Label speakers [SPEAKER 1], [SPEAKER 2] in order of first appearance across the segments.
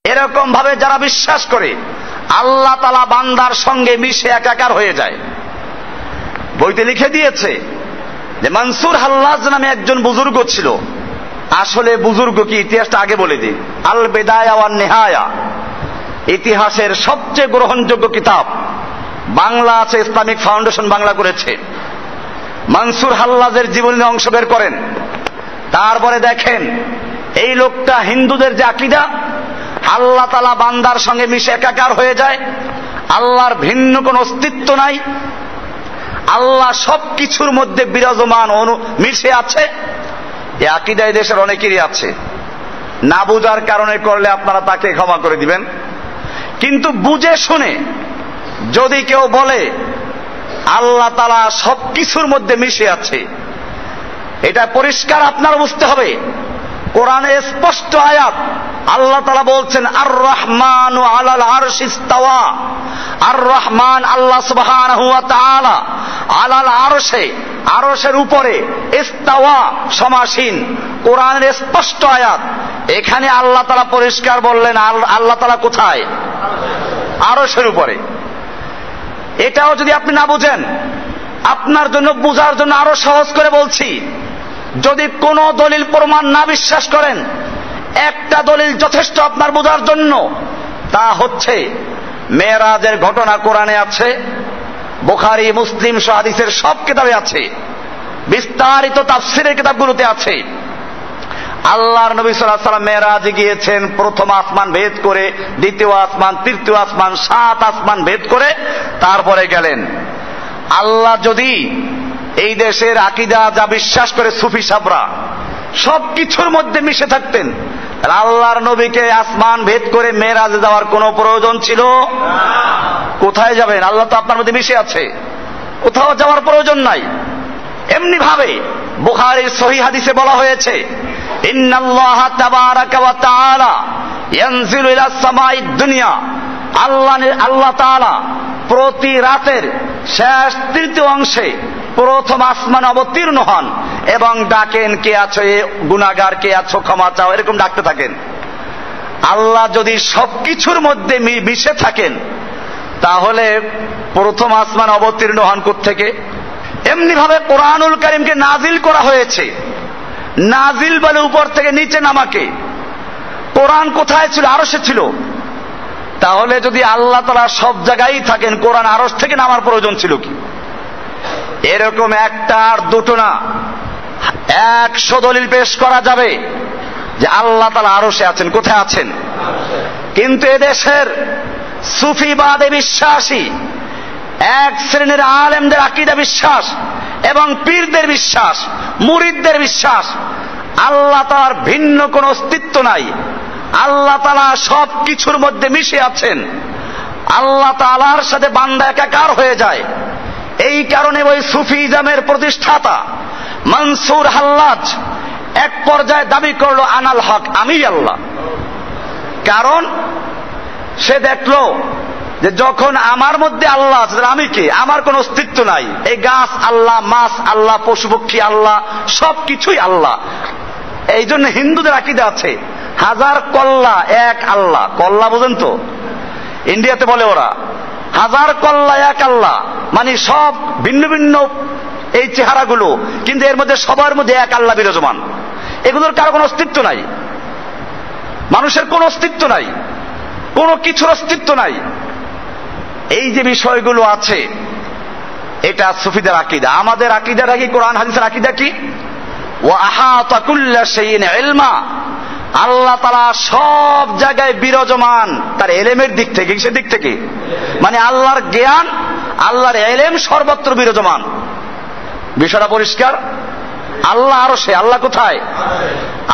[SPEAKER 1] এরকম ভাবে যারা বিশ্বাস করে আল্লাহ তাআলা বান্দার সঙ্গে মিশে একাকার হয়ে যায়, বইতে লিখে দিয়েছে যে মনসুর হাল্লাজ নামে একজন বুজুর্গ ছিল। আসলে বুজুর্গ কি, ইতিহাসটা আগে বলে দিই। আল বিদায়া ওয়ান নিহায়া ইতিহাসের সবচেয়ে গ্রহণযোগ্য কিতাব, বাংলা আছে, ইসলামিক ফাউন্ডেশন বাংলা করেছে। মনসুর হাল্লাজের জীবনের অংশ বের করেন, তারপরে দেখেন এই লোকটা হিন্দুদের যে আকীদা, আল্লাহ তাআলা বান্দার সঙ্গে মিশে একাকার হয়ে যায়, আল্লাহর ভিন্ন কোন অস্তিত্ব নাই, আল্লাহ সবকিছুর মধ্যে বিরাজমান মিশে আছে, এই আকীদা এই দেশের অনেকেরই আছে। না বুঝার কারণে করলে আপনারা তাকে ক্ষমা করে দিবেন, কিন্তু বুঝে শুনে যদি কেউ বলে আল্লাহ তাআলা সবকিছুর মধ্যে মিশে আছে, এটা পরিষ্কার আপনার বুঝতে হবে। কোরআনে স্পষ্ট আয়াত, আল্লাহ তাআলা বলছেন আর রহমানু আলাল আরশি ইস্তাওয়া। আর রহমান আল্লাহ সুবহানাহু ওয়া তাআলা আলাল আরশে, আরশের উপরে, ইস্তাওয়া সমাসীন। কোরআনের স্পষ্ট আয়াত, এখানে আল্লাহ তাআলা পরিষ্কার বললেন আল্লাহ তাআলা কোথায়? আরশের উপরে। এটাও যদি আপনি না বুঝেন, আপনার জন্য বুঝার জন্য আরো সহজ করে বলছি। যদি কোনো দলিল প্রমাণ না বিশ্বাস করেন, একটা দলিল যথেষ্ট আপনার বোঝার জন্য, তা হচ্ছে মেরাজের ঘটনা কোরআনে আছে, বুখারী মুসলিম সহ হাদিসের সব কিতাবে আছে, বিস্তারিত তাফসীরের কিতাবগুলোতে আছে। আল্লাহর নবী সাল্লাল্লাহু আলাইহি ওয়াসাল্লাম মেরাজে গিয়েছেন, প্রথম আসমান ভেদ করে, দ্বিতীয় আসমান, তৃতীয় আসমান, 7 আসমান ভেদ করে তারপরে গেলেন। আল্লাহ যদি এই দেশের আকীদা যা বিশ্বাস করে সুফি সাবরা সবকিছুর মধ্যে মিশে থাকতেন, আল্লাহর নবীকে আসমান ভেদ করে মেরাজে যাওয়ার কোনো প্রয়োজন ছিল? কোথায় যাবেন? আল্লাহ তো আপনার মধ্যে মিশে আছে, কোথাও যাওয়ার প্রয়োজন নাই। এমনি ভাবে বুখারীর সহিহ হাদিসে বলা হয়েছে, ইন্নাল্লাহা তাবারাকা ওয়া তাআলা ইয়ানজিলু ইলাস সামাঈদ দুনিয়া। আল্লাহ তাআলা প্রতি রাতের শেষ তৃতীয় অংশে প্রথম আসমান অবতীর্ণ হন এবং ডাকেন, কে আছো গুনাহগার, কে আছো ক্ষমা চাও, এরকম ডাকতে থাকেন। আল্লাহ যদি সবকিছুর মধ্যে মিশে থাকেন, তাহলে প্রথম আসমান অবতীর্ণ হন কোত্থেকে? এমনি ভাবে কোরআনুল কারীমকে নাজিল করা হয়েছে। নাজিল বলে উপর থেকে নিচে নামাকে। কোরআন কোথায় ছিল? আরশে ছিল। তাহলে যদি আল্লাহ তাআলা সব জায়গায় থাকেন, কোরআন আরশ থেকে নামার প্রয়োজন ছিল কি? এরকম একটা আর দুটো না, 100 দলিল পেশ করা যাবে যে আল্লাহ তাআলা আরশে আছেন। কোথায় আছেন? কিন্তু এদেশের সুফিবাদে বিশ্বাসী এক শ্রেণীর আলেমদের আকীদা বিশ্বাস এবং পীরদের বিশ্বাস, মুরিদদের বিশ্বাস, আল্লাহ তাআলার ভিন্ন কোনো অস্তিত্ব নাই, আল্লাহ তাআলা সব কিছুর মধ্যে মিশে আছেন, আল্লাহ তাআলার সাথে বান্দা একাকার হয়ে যায়। এই কারণে ওই সুফিজমের প্রতিষ্ঠাতা মনসুর হাল্লাজ এক পর্যায়ে দাবি করলো আনাল হক, আমি আল্লাহ। কারণ সে দেখলো যে যখন আমার মধ্যে আল্লাহ আছে, আমি কে? আমার কোন অস্তিত্ব নাই। এই গাছ আল্লাহ, মাছ আল্লাহ, পশু পক্ষী আল্লাহ, সবকিছুই আল্লাহ। এই জন্য হিন্দুদের আকীদা আছে হাজার কল্লা এক আল্লাহ। কল্লা বোঝেন তো? ইন্ডিয়াতে বলে ওরা হাজার কল্লা এক আল্লাহ, মানে সব ভিন্ন ভিন্ন এই চেহারাগুলো, কিন্তু এর মধ্যে সবার মধ্যে এক আল্লাহ বিরাজমান। এগুলোর কারো কোনো অস্তিত্ব নাই, মানুষের কোনো অস্তিত্ব নাই, কোনো কিছুর অস্তিত্ব নাই। এই যে বিষয়গুলো আছে, এটা সুফিদের আকীদা। আমাদের আকীদাটা কি? কোরআন হাদিসের আকীদা কি? ওয়া আহাতা কুল্লা শাইইন ইলমা। আল্লাহ তাআলা সব জায়গায় বিরাজমান, তার ইলমের দিক থেকে, কিসের দিক থেকে? মানে আল্লাহর জ্ঞান, আল্লাহর ইলম সর্বত্র বিরাজমান। বিষয়টা পরিষ্কার? আল্লাহ আরশে, আল্লাহ কোথায়?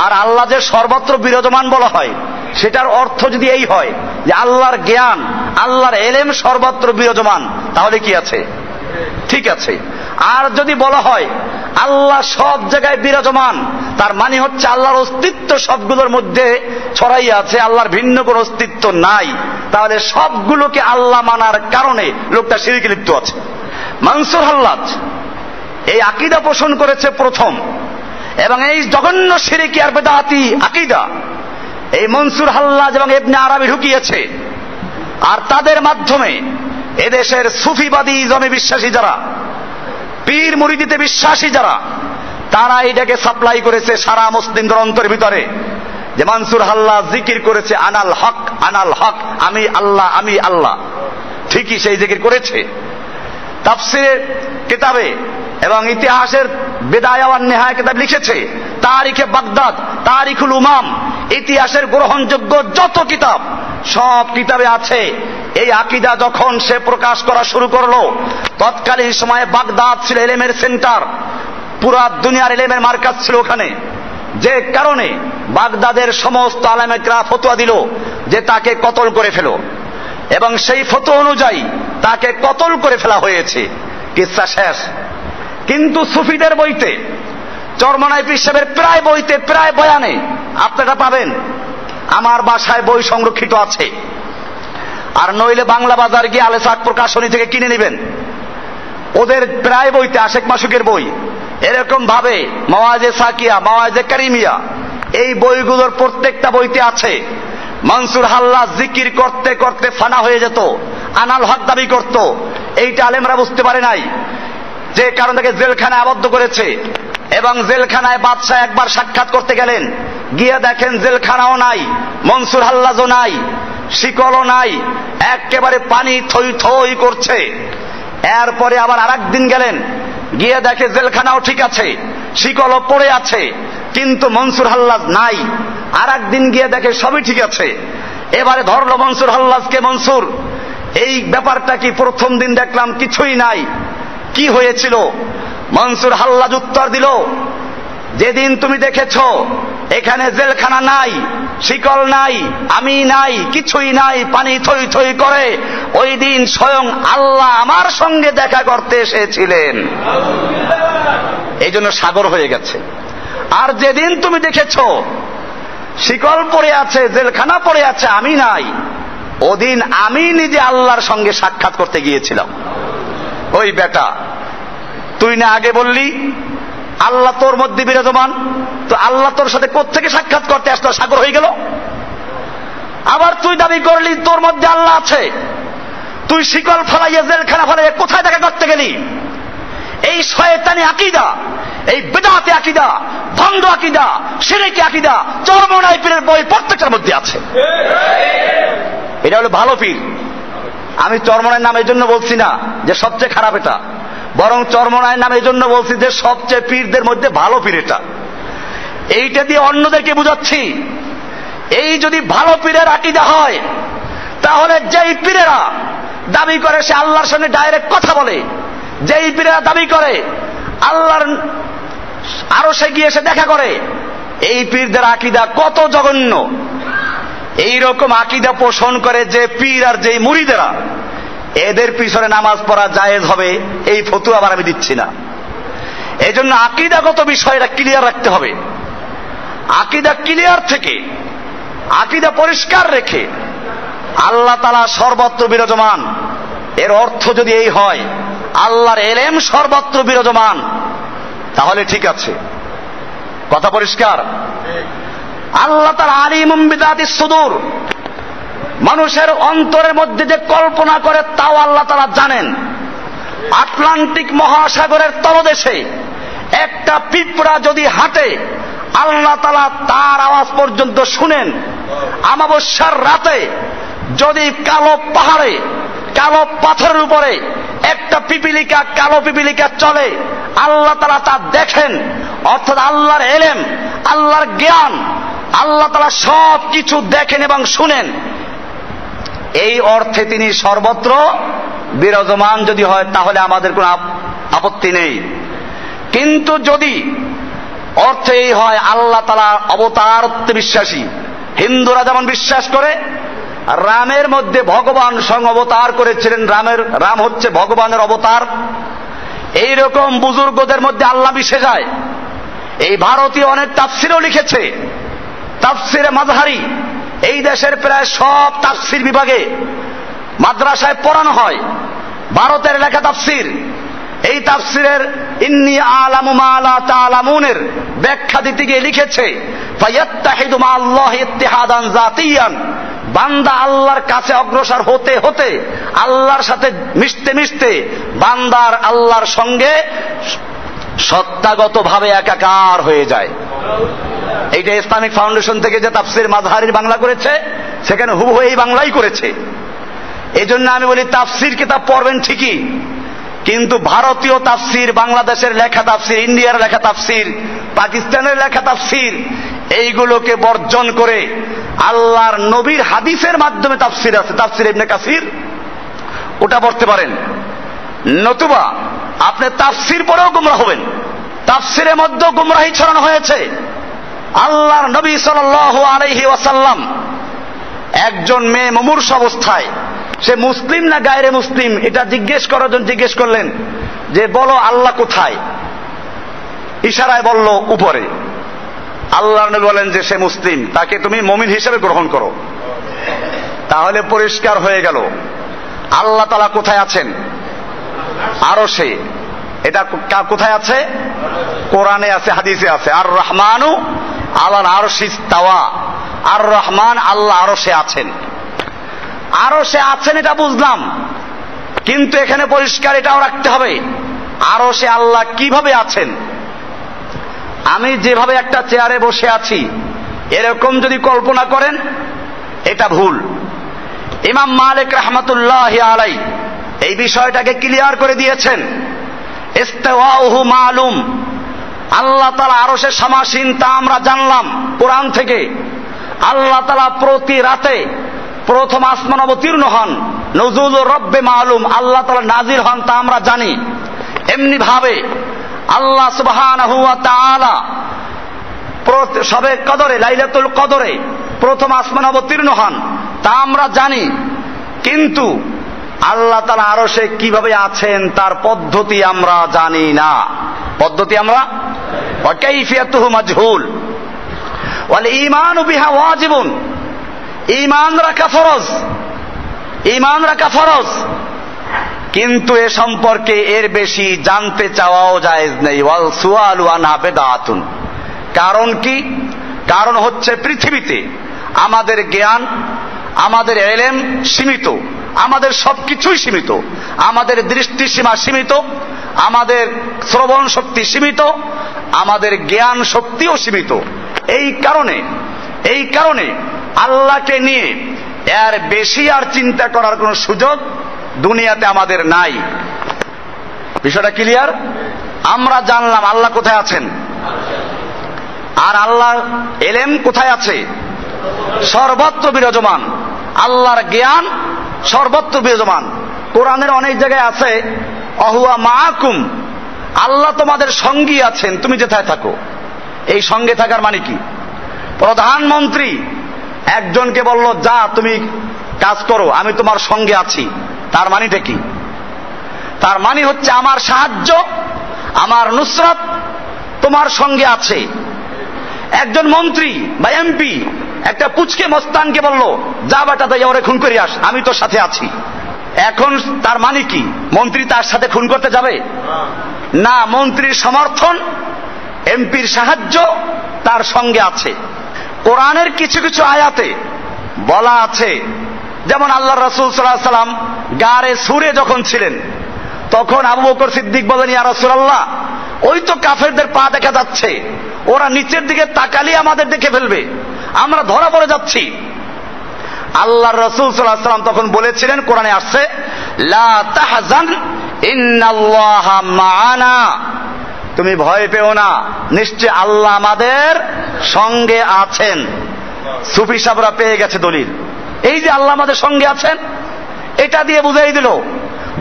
[SPEAKER 1] আর আল্লাহ যে সর্বত্র বিরাজমান বলা হয়, সেটার অর্থ যদি এই হয় যে আল্লাহর জ্ঞান, আল্লাহর ইলম সর্বত্র বিরাজমান, তাহলে কি আছে? ঠিক আছে। আর যদি বলা হয় আল্লাহ সব জায়গায় বিরাজমান, তার মানে হচ্ছে আল্লাহর অস্তিত্ব সবগুলোর মধ্যে ছড়াইয়া আছে, আল্লাহর ভিন্ন কোনো অস্তিত্ব নাই। তাহলে সবগুলোকে আল্লাহ মানার কারণে লোকটা শিরকে লিপ্ত আছে। মনসুর হাল্লাজ এই আকীদা পোষণ করেছে প্রথম, এবং এই জঘন্য শিরকি আর বেদাতি আকীদা এই মনসুর হাল্লাজ এবং ইবনে আরাবি ঢুকিয়েছে। আর তাদের মাধ্যমে এদেশের সুফিবাদী ইজমে বিশ্বাসী যারা, পীর মুরিদিতে বিশ্বাসী যারা, তারা এটাকে সাপ্লাই করেছে সারা মুসলিমদের অন্তরের ভিতরে, যে মনসুর হাল্লাজ জিকির করেছে আনাল হক, আনাল হক, আমি আল্লাহ, আমি আল্লাহ। ঠিকই সেই জিকির করেছে। তাফসিরের কিতাবে এবং ইতিহাসের বিদায়া ওয়ান নিহায়া কিতাব লিখেছে, তারিখে বাগদাদ, তারিখুল উমাম, ইতিহাসের গ্রহণযোগ্য যত কিতাব, সব কিতাবে আছে এই আকীদা। যখন সে প্রকাশ করা শুরু করলো, তৎকালীন সময়ে বাগদাদ ছিল ইলমের সেন্টার, পুরা দুনিয়ার ইলমের মার্কাজ ছিল ওখানে। যে কারণে বাগদাদের সমস্ত আলেমেকরা ফতোয়া দিল যে তাকে কতল করে ফেলো, এবং সেই ফতোয়া অনুযায়ী তাকে কতল করে ফেলা হয়েছে। কিসসা শেষ। কিন্তু সুফিদের বইতে, চরমনাই পীর সাহেবের প্রায় বইতে, প্রায় বয়ানে আপনারা পাবেন। আমার বাসায় বই সংরক্ষিত আছে, আর নইলে বাংলা বাজার গিয়ে আলেসাক প্রকাশনী থেকে কিনে নেবেন। ওদের প্রায় বইতে, আশেক মাসুকের বই, এরকম ভাবে মাওয়াজে সাকিয়া, মাওয়াজে কারিমিয়া, এই বইগুলোর প্রত্যেকটা বইতে আছে মনসুর হাল্লাজ জিকির করতে করতে ফানা হয়ে যেত, আনাল হক দাবি করত। এইটা আলেমরা বুঝতে পারে নাই, যে কারণ তাকে জেলখানায় আবদ্ধ করেছে। এবং জেলখানায় বাদশাহ একবার সাক্ষাৎ করতে গেলেন, গিয়ে দেখেন জেলখানাও নাই, মনসুর হাল্লাজও নাই, শিকলও নাই, একেবারে পানি থই থই করছে। এরপরে আবার আরেকদিন গেলেন, গিয়ে দেখে জেলখানাও ঠিক আছে, শিকলও পড়ে আছে, কিন্তু মনসুর হাল্লাজ নাই। আরেকদিন গিয়ে দেখে সবই ঠিক আছে। এবারে ধরলো মনসুর হাল্লাজকে, মনসুর এই ব্যাপারটা কি? প্রথম দিন দেখলাম কিছুই নাই, কি হয়েছিল? মনসুর হাল্লাজ উত্তর দিল, যেদিন তুমি দেখেছ এখানে জেলখানা নাই, শিকল নাই, আমি নাই, কিছুই নাই, পানি থই থই করে, ওই দিন স্বয়ং আল্লাহ আমার সঙ্গে দেখা করতে এসেছিলেন, এই জন্য সাগর হয়ে গেছে। আর যেদিন তুমি দেখেছ শিকল পড়ে আছে, জেলখানা পড়ে আছে, আমি নাই, ওদিন আমি নিজে আল্লাহর সঙ্গে সাক্ষাৎ করতে গিয়েছিলাম। ওই বেটা, তুই না আগে বললি আল্লাহ তোর মধ্যে বিরাজমান, তো আল্লাহ তোর সাথে কোত্থেকে সাক্ষাৎ করতে আসলো? সাগর হয়ে গেল। আবার তুই দাবি করলি তোর মধ্যে আল্লাহ আছে, তুই শিকল ফেলাইয়া, জেলখানা ফেলাইয়া কোথায় দেখা করতে গেলি? এই শয়তানি আকীদা, এই বিদআতি আকীদা, ভণ্ড আকীদা, শিরকি আকীদা চরমনাই পীরের বই প্রত্যেকটার মধ্যে আছে। এটা হলো ভালো পীর। আমি চরমনাইয়ের নাম এই জন্য বলছি না যে সবচেয়ে খারাপ এটা, বরং চরমনাইয়ের নাম এই জন্য বলছি যে সবচেয়ে পীরদের মধ্যে ভালো পীর এটা। এইটা দিয়ে অন্যদেরকে বুঝাচ্ছি, এই যদি ভালো পীরের আকীদা হয়, তাহলে যেই পীরেরা দাবি করে সে আল্লাহর সঙ্গে ডাইরেক্ট কথা বলে, যেই পীরেরা দাবি করে আল্লাহর আরশে গিয়ে সে দেখা করে, এই পীরদের আকীদা কত জঘন্য। এইরকম আকীদা পোষণ করে যে পীর আর যেই মুরিদেরা, এদের পিছনে নামাজ পড়া জায়েজ হবে, এই ফতোয়া আবার আমি দিচ্ছি না। এই জন্য আকীদাগত বিষয়টা ক্লিয়ার রাখতে হবে। আকীদা ক্লিয়ার থেকে, আকীদা পরিষ্কার রেখে আল্লাহ তাআলা সর্বত্র বিরাজমান, এর অর্থ যদি এই হয় আল্লাহর ইলম সর্বত্র বিরাজমান, তাহলে ঠিক আছে, কথা পরিষ্কার। আল্লাহ তাআলা আলিমুম বিযাতিস সুদূর, মানুষের অন্তরের মধ্যে যে কল্পনা করে তাও আল্লাহ তাআলা জানেন। আটলান্টিক মহাসাগরের তলদেশে একটা পিঁপড়া যদি হাঁটে, আল্লাহ তাআলা তার আওয়াজ পর্যন্ত শুনেন। অমাবস্যার রাতে যদি কালো পাহাড়ে, কালো পাথরের উপরে একটা পিপিলিকা, কালো পিপিলিকা চলে, আল্লাহ তাআলা তা দেখেন। অর্থাৎ আল্লাহর ইলম, আল্লাহর জ্ঞান, আল্লাহ তাআলা সব কিছু দেখেন এবং শুনেন। এই অর্থে তিনি সর্বত্র বিরাজমান যদি হয়, তাহলে আমাদের কোনো আপত্তি নেই। কিন্তু যদি অর্থে এই হয় আল্লাহ তাআলা অবতারত্বে বিশ্বাসী, হিন্দুরা যেমন বিশ্বাস করে রামের মধ্যে ভগবান স্বয়ং অবতার করেছিলেন, রাম হচ্ছে ভগবানের অবতার, এইরকম বুজুর্গদের মধ্যে আল্লাহ মিশে যায়। এই ভারতীয় অনেক তাফসিরও লিখেছে, তাফসিরে মাজহারি এই দেশের প্রায় সব তাফসির বিভাগে মাদ্রাসায় পড়ানো হয়। ভারতের লেখা তাফসির, এই তাফসিরের ইন্নী আলামু মা লা তা'লামুনের ব্যাখ্যা দিতে গিয়ে লিখেছে ফায়াত্তাহিদু মা আল্লাহি ইত্তিহাদান জাতিয়ান, বান্দা আল্লাহর কাছে অগ্রসর হতে হতে আল্লাহর সাথে মিশতে মিশতে বান্দার আল্লাহর সঙ্গে সত্তাগতভাবে একাকার হয়ে যায়। এইটা ইসলামিক ফাউন্ডেশন থেকে যে তাফসির মাযহারির বাংলা করেছে সেখানে হুবহু এই বাংলাই করেছে। এজন্য আমি বলি তাফসির কিতাব পড়বেন ঠিকই, কিন্তু ভারতীয় তাফসির, বাংলাদেশের লেখা তাফসির, ইন্ডিয়ার লেখা তাফসির, পাকিস্তানের লেখা তাফসির, এইগুলোকে বর্জন করে আল্লাহর নবীর হাদিসের মাধ্যমে তাফসির আছে, তাফসির ইবনে কাসির, ওটা পড়তে পারেন। নতুবা আপনি তাফসির পড়েও গুমরাহ হবেন। তাফসিরের মধ্যে গুমরাহি ছড়ানো হয়েছে। আল্লাহর নবী সাল্লাল্লাহু আলাইহি ওয়াসাল্লাম একজন মেয়ে মুমূর্ষ অবস্থায়, সে মুসলিম না গায়রে মুসলিম এটা জিজ্ঞেস করার জন্য জিজ্ঞেস করলেন যে বলো আল্লাহ কোথায়? ইশারায় বলল উপরে। আল্লাহর নবী বলেন যে সে মুসলিম, তাকে তুমি মুমিন হিসেবে গ্রহণ করো। তাহলে পরিষ্কার হয়ে গেল আল্লাহ তাআলা কোথায় আছেন? আরশে। এটা কোথায় আছে? কোরআনে আছে, হাদিসে আছে। আর রহমানু আলাল আরশি ইস্তাওয়া, আর রহমান আল্লাহ আরশে আছেন। আরশে আছেন এটা বুঝলাম, কিন্তু এখানে পরিষ্কার এটাও রাখতে হবে আরশে আল্লাহ কিভাবে আছেন। আমি যেভাবে একটা চেয়ারে বসে আছি এরকম যদি কল্পনা করেন এটা ভুল। ইমাম মালিক রাহমাতুল্লাহি আলাইহি এই বিষয়টাকে ক্লিয়ার করে দিয়েছেন। ইস্তিওয়াউহু মালুম, আল্লাহ তাআলা আরশে সমাসীন তা আমরা জানলাম কোরআন থেকে। আল্লাহ তাআলা প্রতি রাতে প্রথম আসমান অবতীর্ণ হন, নুজুলুর রব্বে মালুম, আল্লাহ তাআলা নাজিল হন তা আমরা জানি। এমনি ভাবে আল্লাহ সুবহানাহু ওয়া তাআলা শবে কদরে, লাইলাতুল কদরে প্রথম আসমান অবতীর্ণ হন তা আমরা জানি। কিন্তু আল্লাহ তাআলা আরশে কিভাবে আছেন তার পদ্ধতি আমরা জানি না। পদ্ধতি আমরা ওয়া কাইফিয়াতুহু মাজহুল ওয়াল ঈমানু বিহা ওয়াজিবুন, ঈমান রাখা ফরজ, ঈমান রাখা ফরজ, কিন্তু এ সম্পর্কে এর বেশি জানতে চাওয়াও জায়েজ নেই। ওয়াল সুআলু আনহা বিদআতুন। কারণ কি? কারণ হচ্ছে পৃথিবীতে আমাদের জ্ঞান, আমাদের ইলম সীমিত, আমাদের সবকিছুই সীমিত, আমাদের দৃষ্টিসীমা সীমিত, আমাদের শ্রবণ শক্তি সীমিত, আমাদের জ্ঞান শক্তিও সীমিত। এই কারণে আল্লাহকে নিয়ে এর বেশি আর চিন্তা করার কোনো সুযোগ দুনিয়াতে আমাদের নাই। বিষয়টা ক্লিয়ার? আমরা জানলাম আল্লাহ কোথায় আছেন, আর আল্লাহ ইলম কোথায় আছে? সর্বত্র বিরাজমান। আল্লাহর জ্ঞান সর্বত্র বিরাজমান। কোরআনের অনেক জায়গায় আছে অহুয়া মাআকুম, আল্লাহ তোমাদের সঙ্গী আছেন তুমি যেথায় থাকো। এই সঙ্গে থাকার মানে কি? প্রধানমন্ত্রী একজনকে বলল যা তুমি কাজ করো, আমি তোমার সঙ্গে আছি, তার মানেটা কি? তার মানে হচ্ছে আমার সাহায্য, আমার নুসরাত তোমার সঙ্গে আছে। একজন মন্ত্রী বা এমপি একটা পুচকে মস্তানকে বলল যা বেটা তাই ওরে খুন করে আস, আমি তোর সাথে আছি। এখন তার মানে কি? মন্ত্রী তার সাথে খুন করতে যাবে না। মন্ত্রীর সমর্থন, এমপির সাহায্য তার সঙ্গে আছে। কোরআনের কিছু কিছু আয়াতে বলা আছে, যেমন আল্লাহ রাসূল সাল্লাল্লাহু আলাইহি ওয়াসাল্লাম গারে সুরে যখন ছিলেন তখন আবু বকর সিদ্দিক বলেন ইয়া রাসূলুল্লাহ, ওই তো কাফেরদের পা দেখা যাচ্ছে, ওরা নিচের দিকে তাকালে আমাদের দেখে ফেলবে, আমরা ধরা পড়ে যাচ্ছি। আল্লাহর রাসূল সাল্লাল্লাহু আলাইহি ওয়াসাল্লাম তখন বলেছিলেন, কোরআনে আসছে লা তাহজান ইন্নাল্লাহা মা'ানা, তুমি ভয় পেও না, নিশ্চয় আল্লাহ আমাদের সঙ্গে আছেন। সুফি সাহেবরা পেয়ে গেছে দলিল, এই যে আল্লাহ আমাদের সঙ্গে আছেন এটা দিয়ে বুঝাই দিল।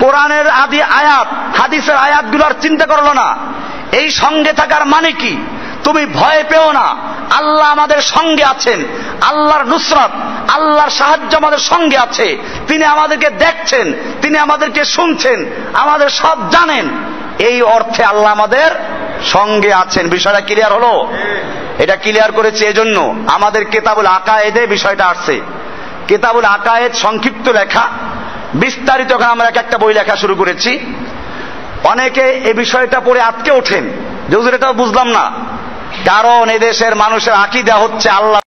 [SPEAKER 1] কোরআনের আদি আয়াত, হাদিসের আয়াতগুলোর চিন্তা করলো না। এই সঙ্গে থাকার মানে কি? তুমি ভয় পেও না, আল্লাহ আমাদের সঙ্গে আছেন, আল্লাহর নুসরাত, আল্লাহর সাহায্য আমাদের সঙ্গে আছে। তিনি আমাদেরকে দেখছেন, তিনি আমাদেরকে শুনছেন, আমাদের সব জানেন। এই অর্থে আল্লাহ আমাদের সঙ্গে আছেন। বিষয়টা ক্লিয়ার হলো? এটা ক্লিয়ার করেছে এজন্য আমাদের কিতাবুল আকায়েদে বিষয়টা আসছে। কিতাবুল আকায়েদ সংক্ষিপ্ত লেখা, বিস্তারিত আমরা একটা বই লেখা শুরু করেছি। অনেকে এই বিষয়টা পড়ে আটকে ওঠেন যে হুজুর এটাও বুঝলাম না, কারণ এদেশের মানুষের আকীদা হচ্ছে আল্লাহ